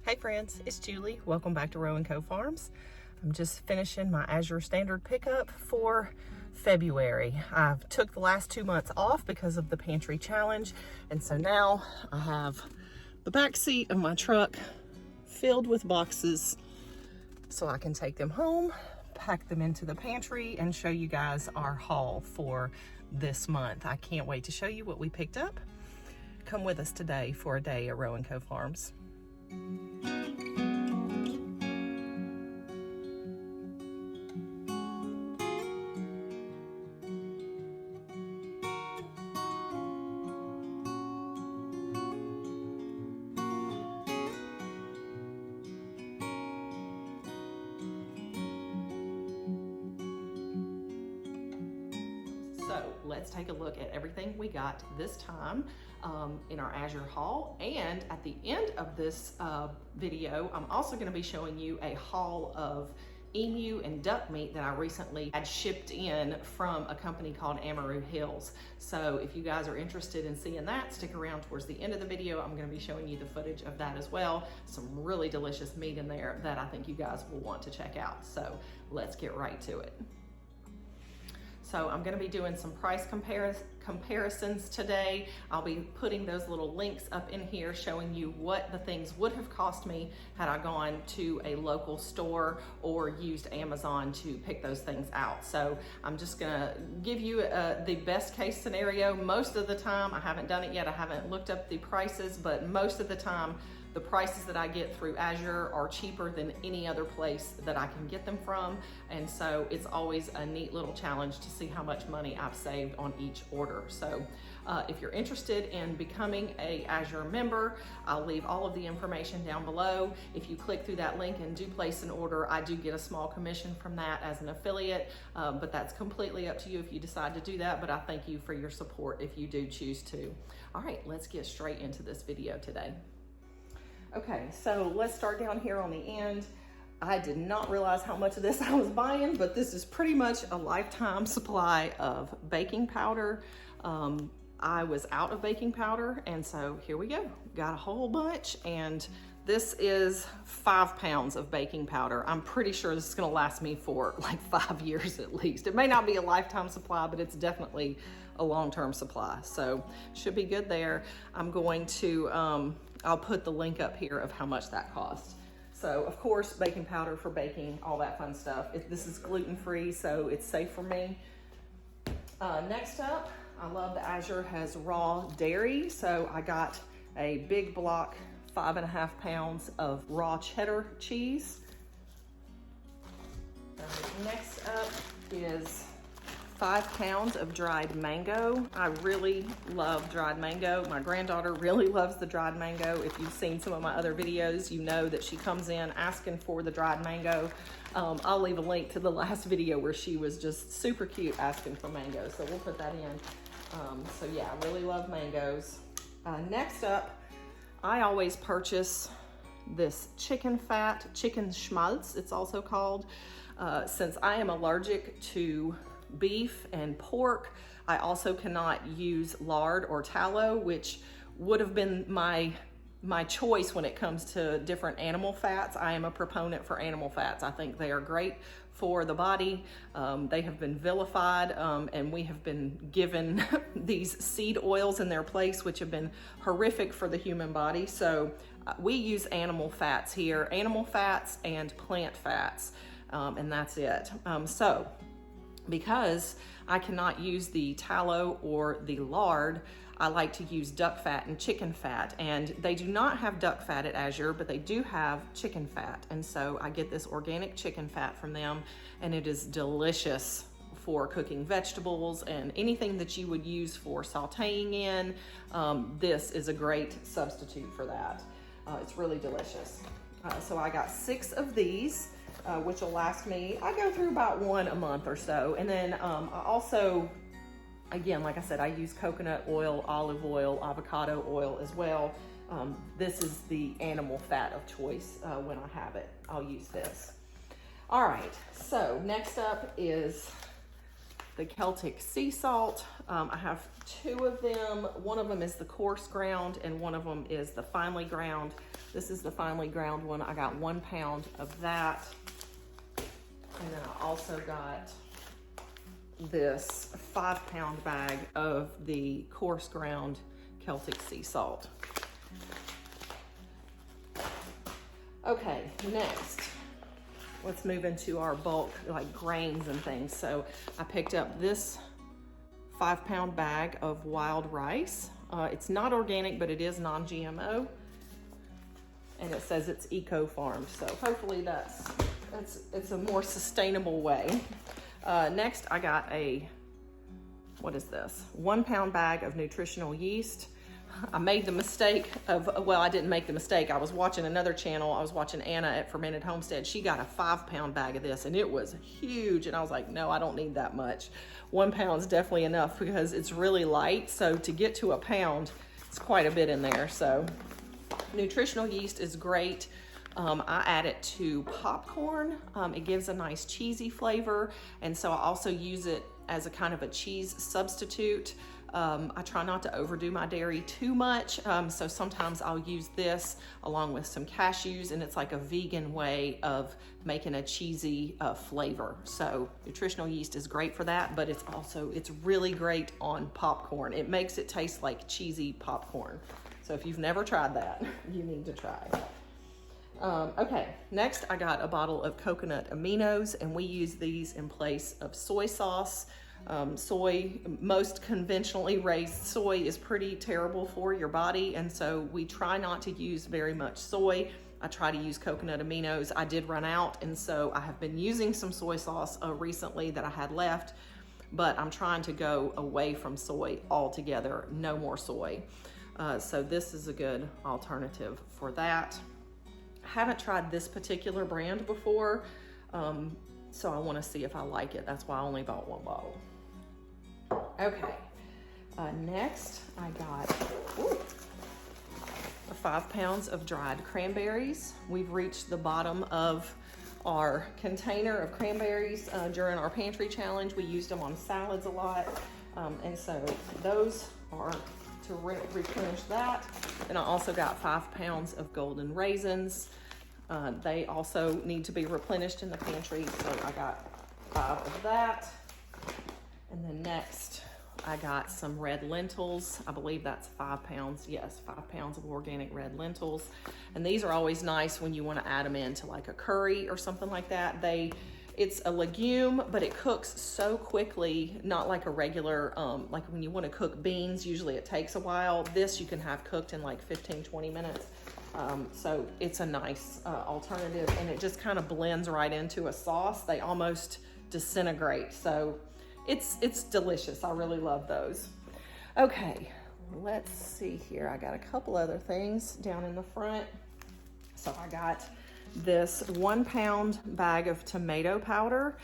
Hey friends, it's Julie. Welcome back to Row & Co Farms. I'm just finishing my Azure Standard pickup for February. I've took the last 2 months off because of the pantry challenge, and so now I have the back seat of my truck filled with boxes so I can take them home, pack them into the pantry, and show you guys our haul for this month. I can't wait to show you what we picked up. Come with us today for a day at Row & Co Farms. So let's take a look at everything we got this time in our Azure haul. And at the end of this video, I'm also going to be showing you a haul of emu and duck meat that I recently had shipped in from a company called Amaroo Hills. So if you guys are interested in seeing that, stick around towards the end of the video. I'm going to be showing you the footage of that as well. Some really delicious meat in there that I think you guys will want to check out. So let's get right to it. So I'm going to be doing some price comparisons today. I'll be putting those little links up in here showing you what the things would have cost me had I gone to a local store or used Amazon to pick those things out. So I'm just going to give you the best case scenario. Most of the time, I haven't done it yet, I haven't looked up the prices, but most of the time the prices that I get through Azure are cheaper than any other place that I can get them from. And so it's always a neat little challenge to see how much money I've saved on each order. So if you're interested in becoming a Azure member, I'll leave all of the information down below. If you click through that link and do place an order, I do get a small commission from that as an affiliate, but that's completely up to you if you decide to do that. But I thank you for your support if you do choose to. All right, let's get straight into this video today. Okay, so let's start down here on the end. I did not realize how much of this I was buying, but this is pretty much a lifetime supply of baking powder. I was out of baking powder, and so here we go. Got a whole bunch, and this is 5 pounds of baking powder. I'm pretty sure this is gonna last me for like 5 years at least. It may not be a lifetime supply, but it's definitely a long-term supply. So should be good there. I'm going to, I'll put the link up here of how much that costs. So of course, baking powder for baking, all that fun stuff. This is gluten-free, so it's safe for me. Next up, I love that Azure has raw dairy. So I got a big block, 5.5 pounds of raw cheddar cheese. Next up is 5 pounds of dried mango. I really love dried mango. My granddaughter really loves the dried mango. If you've seen some of my other videos, you know that she comes in asking for the dried mango. I'll leave a link to the last video where she was just super cute asking for mango. So we'll put that in. So yeah, I really love mangoes. Next up, I always purchase this chicken fat, chicken schmaltz, it's also called. Since I am allergic to beef and pork, I also cannot use lard or tallow, which would have been my choice when it comes to different animal fats. I am a proponent for animal fats. I think they are great for the body. They have been vilified, and we have been given these seed oils in their place, which have been horrific for the human body. So we use animal fats here, animal fats and plant fats, and that's it. So because I cannot use the tallow or the lard, I like to use duck fat and chicken fat. And they do not have duck fat at Azure, but they do have chicken fat. And so I get this organic chicken fat from them, and it is delicious for cooking vegetables and anything that you would use for sauteing in. This is a great substitute for that. It's really delicious. So I got 6 of these. Which will last me, I go through about 1 a month or so. And then I also, again, like I said, I use coconut oil, olive oil, avocado oil as well. This is the animal fat of choice. When I have it, I'll use this. All right, so next up is the Celtic Sea Salt. I have 2 of them. One of them is the coarse ground and one of them is the finely ground. This is the finely ground one. I got 1 pound of that. And then I also got this 5-pound bag of the coarse ground Celtic Sea Salt. Okay, next, let's move into our bulk, like grains and things. So I picked up this 5-pound bag of wild rice. It's not organic, but it is non-GMO. And it says it's eco-farmed. So hopefully it's a more sustainable way. Next, I got what is this? 1-pound bag of nutritional yeast. I made the mistake of, well, I didn't make the mistake. I was watching another channel. I was watching Anna at Fermented Homestead. She got a 5-pound bag of this and it was huge. And I was like, no, I don't need that much. 1 pound is definitely enough because it's really light. So to get to a pound, it's quite a bit in there. So nutritional yeast is great. I add it to popcorn. It gives a nice cheesy flavor. And so I also use it as a kind of a cheese substitute. I try not to overdo my dairy too much. So sometimes I'll use this along with some cashews and it's like a vegan way of making a cheesy flavor. So nutritional yeast is great for that, but it's really great on popcorn. It makes it taste like cheesy popcorn. So if you've never tried that, you need to try. Okay, next I got a bottle of coconut aminos and we use these in place of soy sauce. Most conventionally raised soy is pretty terrible for your body, and so we try not to use very much soy. I try to use coconut aminos. I did run out, and so I have been using some soy sauce recently that I had left, but I'm trying to go away from soy altogether. No more soy. So this is a good alternative for that. I haven't tried this particular brand before, so I want to see if I like it. That's why I only bought 1 bottle. Okay, next I got 5 pounds of dried cranberries. We've reached the bottom of our container of cranberries during our pantry challenge. We used them on salads a lot, and so those are to replenish that. And I also got 5 pounds of golden raisins. They also need to be replenished in the pantry, so I got 5 of that. And then next, I got some red lentils. I believe that's 5 pounds. Yes, 5 pounds of organic red lentils. And these are always nice when you want to add them into like a curry or something like that. It's a legume, but it cooks so quickly, not like a regular, like when you want to cook beans, usually it takes a while. This you can have cooked in like 15, 20 minutes. So it's a nice alternative, and it just kind of blends right into a sauce. They almost disintegrate. So it's delicious. I really love those. Okay, let's see here. I got a couple other things down in the front. So I got this 1 pound bag of tomato powder,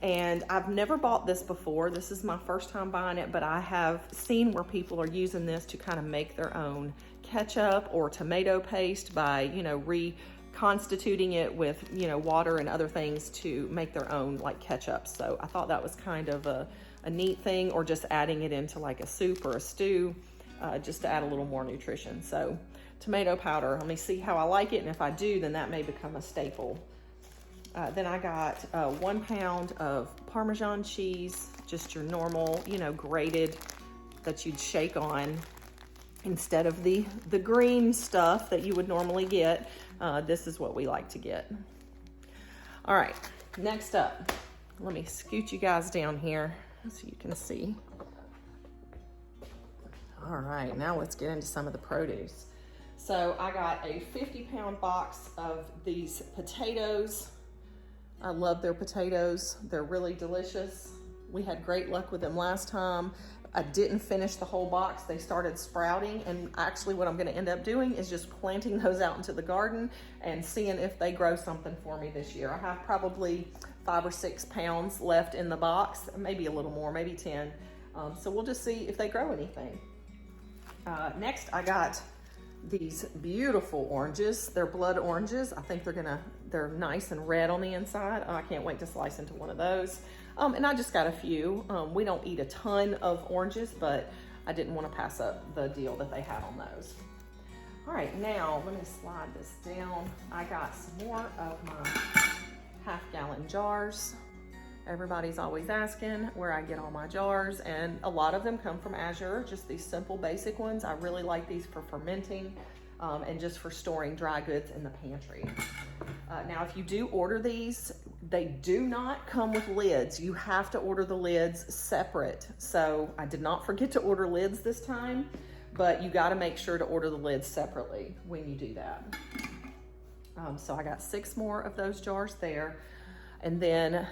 and I've never bought this before. This is my first time buying it, but I have seen where people are using this to kind of make their own ketchup or tomato paste by, reconstituting it with, water and other things to make their own like ketchup. So I thought that was kind of a neat thing, or just adding it into like a soup or a stew, just to add a little more nutrition. So tomato powder, let me see how I like it, and if I do, then that may become a staple. Then I got 1 pound of Parmesan cheese, just your normal, grated that you'd shake on instead of the green stuff that you would normally get. This is what we like to get. All right, next up, let me scoot you guys down here so you can see. All right, now let's get into some of the produce. So I got a 50-pound box of these potatoes. I love their potatoes. They're really delicious. We had great luck with them last time. I didn't finish the whole box. They started sprouting, and actually what I'm gonna end up doing is just planting those out into the garden and seeing if they grow something for me this year. I have probably 5 or 6 pounds left in the box, maybe a little more, maybe 10. So we'll just see if they grow anything. Next, I got these beautiful oranges. They're blood oranges. I think they're nice and red on the inside. Oh, I can't wait to slice into one of those. And I just got a few. We don't eat a ton of oranges, but I didn't want to pass up the deal that they had on those. All right, now let me slide this down. I got some more of my half-gallon jars. Everybody's always asking where I get all my jars, and a lot of them come from Azure, just these simple basic ones. I really like these for fermenting and just for storing dry goods in the pantry. Now, if you do order these, they do not come with lids. You have to order the lids separate. So I did not forget to order lids this time, but you gotta make sure to order the lids separately when you do that. So I got 6 more of those jars there. And then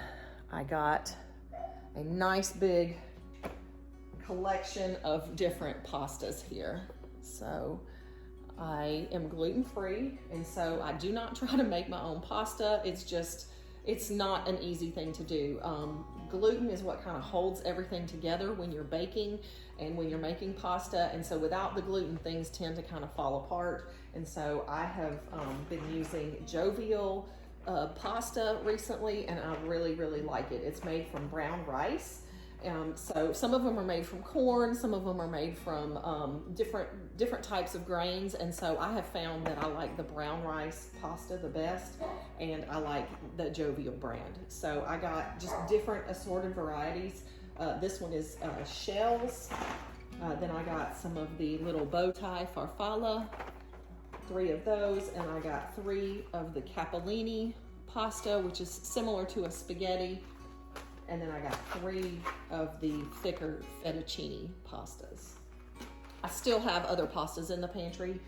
I got a nice big collection of different pastas here. So I am gluten-free, and so I do not try to make my own pasta. It's not an easy thing to do. Gluten is what kind of holds everything together when you're baking and when you're making pasta, and so without the gluten, things tend to kind of fall apart. And so I have been using Jovial Pasta recently, and I really, really like it. It's made from brown rice. So some of them are made from corn, some of them are made from different types of grains, and so I have found that I like the brown rice pasta the best, and I like the Jovial brand. So I got just different assorted varieties. This one is shells. Then I got some of the little bow tie farfalla, 3 of those, and I got 3 of the capellini pasta, which is similar to a spaghetti. And then I got 3 of the thicker fettuccine pastas. I still have other pastas in the pantry,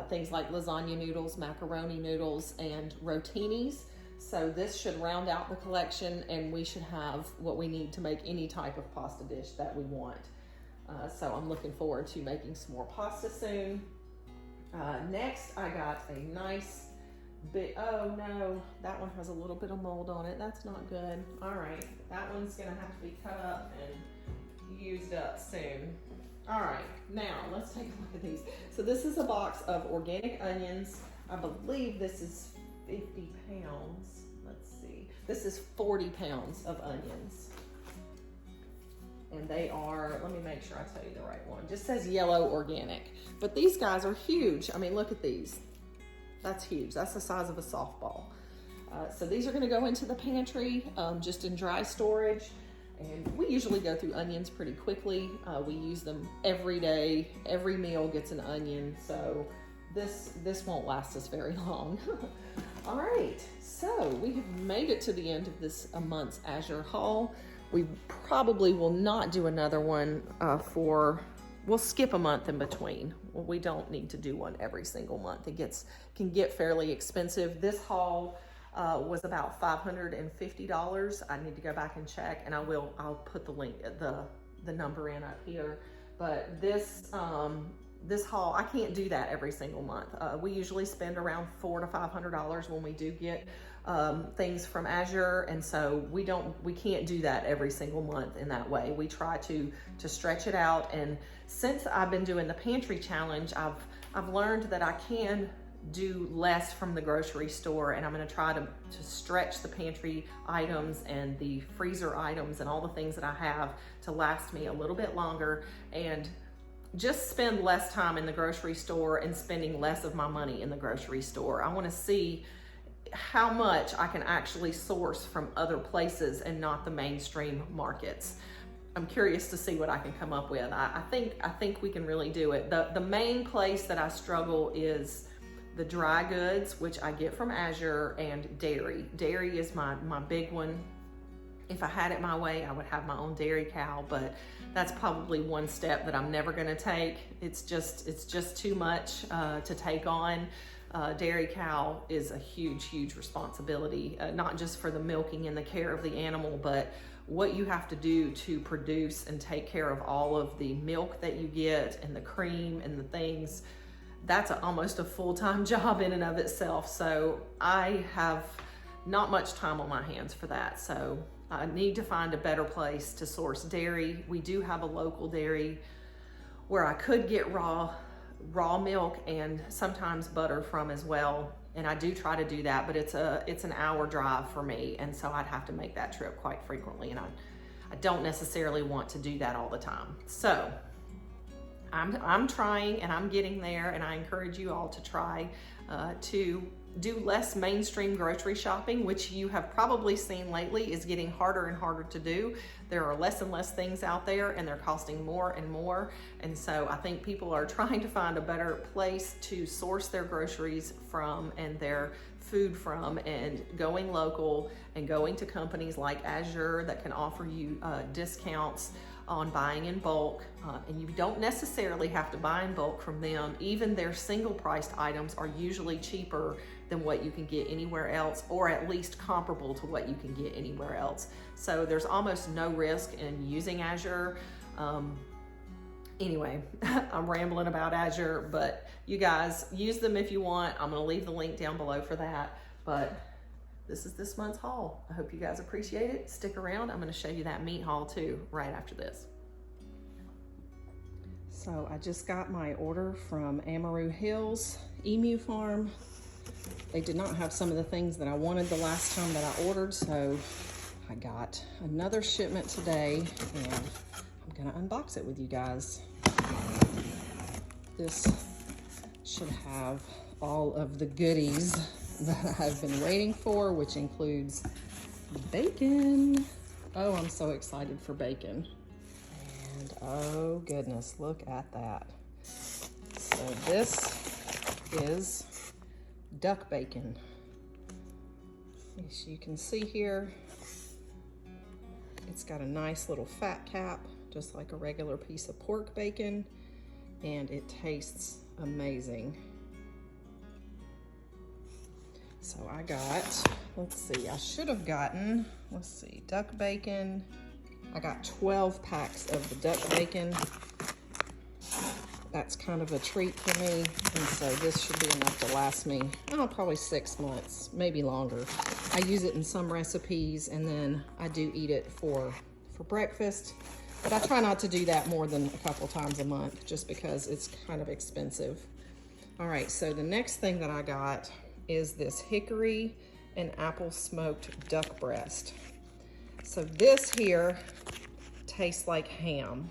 things like lasagna noodles, macaroni noodles, and rotinis. So this should round out the collection, and we should have what we need to make any type of pasta dish that we want. So I'm looking forward to making some more pasta soon. Next, I got a nice big, oh no, that one has a little bit of mold on it. That's not good. All right, that one's gonna have to be cut up and used up soon. All right, now let's take a look at these. So this is a box of organic onions. I believe this is 50 pounds. Let's see. This is 40 pounds of onions. And they are, let me make sure I tell you the right one. It just says yellow organic, but these guys are huge. I mean, look at these. That's huge. That's the size of a softball. So these are gonna go into the pantry, just in dry storage. And we usually go through onions pretty quickly. We use them every day. Every meal gets an onion. So this won't last us very long. All right, so we have made it to the end of this month's Azure haul. We probably will not do another one we'll skip a month in between. Well, we don't need to do one every single month. It can get fairly expensive. This haul was about $550. I need to go back and check, and I'll put the link, the number in up here. But this haul, I can't do that every single month. We usually spend around $400 to $500 when we do get things from Azure, and so we can't do that every single month in that way. We try to stretch it out, and since I've been doing the pantry challenge, I've learned that I can do less from the grocery store, and I'm going to try to stretch the pantry items and the freezer items and all the things that I have to last me a little bit longer, and just spend less time in the grocery store and spending less of my money in the grocery store. I want to see how much I can actually source from other places and not the mainstream markets. I'm curious to see what I can come up with. I think we can really do it. The main place that I struggle is the dry goods, which I get from Azure, and dairy. Dairy is my big one. If I had it my way, I would have my own dairy cow, but that's probably one step that I'm never gonna take. It's just too much to take on. Dairy cow is a huge responsibility, not just for the milking and the care of the animal, but what you have to do to produce and take care of all of the milk that you get and the cream and the things. That's almost a full-time job in and of itself. So I have not much time on my hands for that. So I need to find a better place to source dairy. We do have a local dairy where I could get raw raw milk and sometimes butter from as well. And I do try to do that, but it's an hour drive for me. And so I'd have to make that trip quite frequently. And I don't necessarily want to do that all the time. So I'm trying and I'm getting there, and I encourage you all to try to do less mainstream grocery shopping, which you have probably seen lately is getting harder and harder to do. There are less and less things out there, and they're costing more and more. And so I think people are trying to find a better place to source their groceries from and their food from, and going local and going to companies like Azure that can offer you discounts on buying in bulk, and you don't necessarily have to buy in bulk from them. Even their single priced items are usually cheaper than what you can get anywhere else, or at least comparable to what you can get anywhere else. So there's almost no risk in using Azure. Anyway, I'm rambling about Azure, but you guys use them if you want. I'm gonna leave the link down below for that, but this is this month's haul. I hope you guys appreciate it. Stick around. I'm gonna show you that meat haul too right after this. So I just got my order from Amaroo Hills Emu Farm. They did not have some of the things that I wanted the last time that I ordered, so I got another shipment today, and I'm gonna unbox it with you guys. This should have all of the goodies that I've been waiting for, which includes bacon. Oh, I'm so excited for bacon. And oh goodness, look at that. So this is duck bacon. As you can see here, it's got a nice little fat cap, just like a regular piece of pork bacon, and it tastes amazing. So I got, let's see, I should have gotten, let's see, duck bacon. I got 12 packs of the duck bacon. That's kind of a treat for me, and so this should be enough to last me, oh, probably 6 months, maybe longer. I use it in some recipes, and then I do eat it for breakfast, but I try not to do that more than a couple times a month, just because it's kind of expensive. All right, so the next thing that I got is this hickory and apple smoked duck breast. So this here tastes like ham.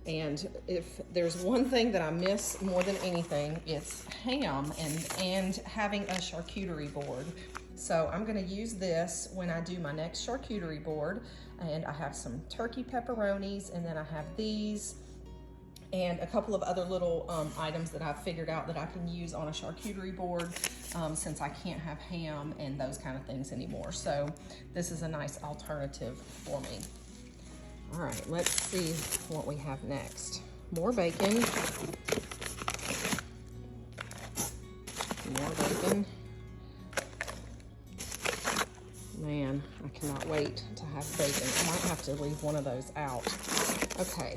And if there's one thing that I miss more than anything, it's ham and having a charcuterie board. So I'm gonna use this when I do my next charcuterie board. And I have some turkey pepperonis, and then I have these, and a couple of other little items that I've figured out that I can use on a charcuterie board since I can't have ham and those kind of things anymore. So this is a nice alternative for me. All right, let's see what we have next. More bacon. More bacon. Man, I cannot wait to have bacon. I might have to leave one of those out. Okay,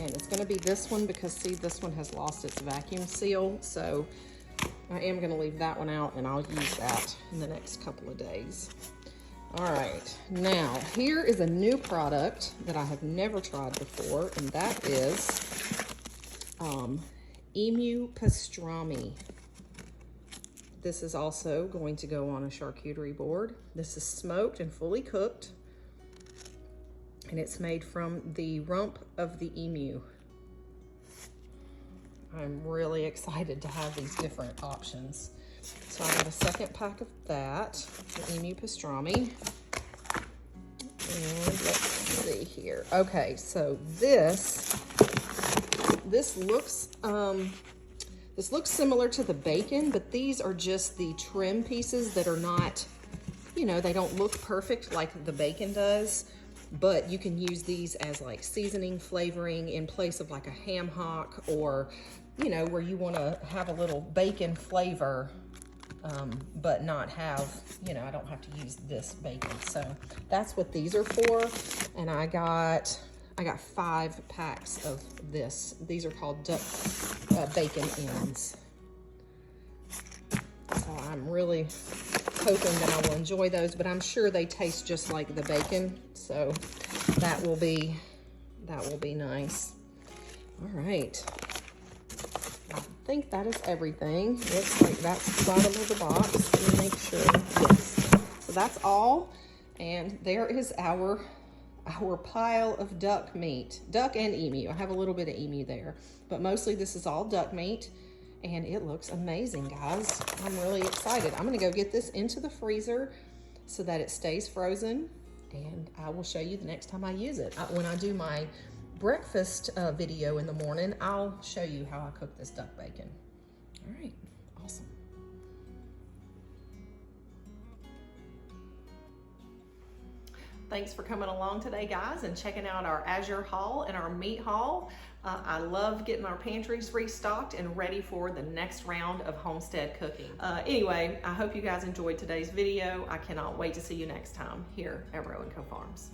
and it's gonna be this one because see, this one has lost its vacuum seal. So I am gonna leave that one out, and I'll use that in the next couple of days. All right, now here is a new product that I have never tried before, and that is Emu Pastrami. This is also going to go on a charcuterie board. This is smoked and fully cooked, and it's made from the rump of the emu. I'm really excited to have these different options. So I got a second pack of that, the Emu Pastrami. And let's see here. Okay, so this looks similar to the bacon, but these are just the trim pieces that are not, you know, they don't look perfect like the bacon does, but you can use these as like seasoning, flavoring in place of like a ham hock, or, you know, where you want to have a little bacon flavor, but not have, you know, I don't have to use this bacon. So that's what these are for. And I got 5 packs of this. These are called duck bacon ends. So I'm really hoping that I will enjoy those, but I'm sure they taste just like the bacon. So that will be nice. All right. think that is everything. Looks like that's the bottom of the box. Let me make sure. Yes. So that's all. And there is our pile of duck meat. Duck and emu. I have a little bit of emu there. But mostly this is all duck meat. And it looks amazing, guys. I'm really excited. I'm gonna go get this into the freezer so that it stays frozen. And I will show you the next time I use it. When I do my breakfast video in the morning, I'll show you how I cook this duck bacon. All right, awesome. Thanks for coming along today, guys, and checking out our Azure haul and our meat haul. I love getting our pantries restocked and ready for the next round of homestead cooking. Anyway, I hope you guys enjoyed today's video. I cannot wait to see you next time here at Row & Co Farms.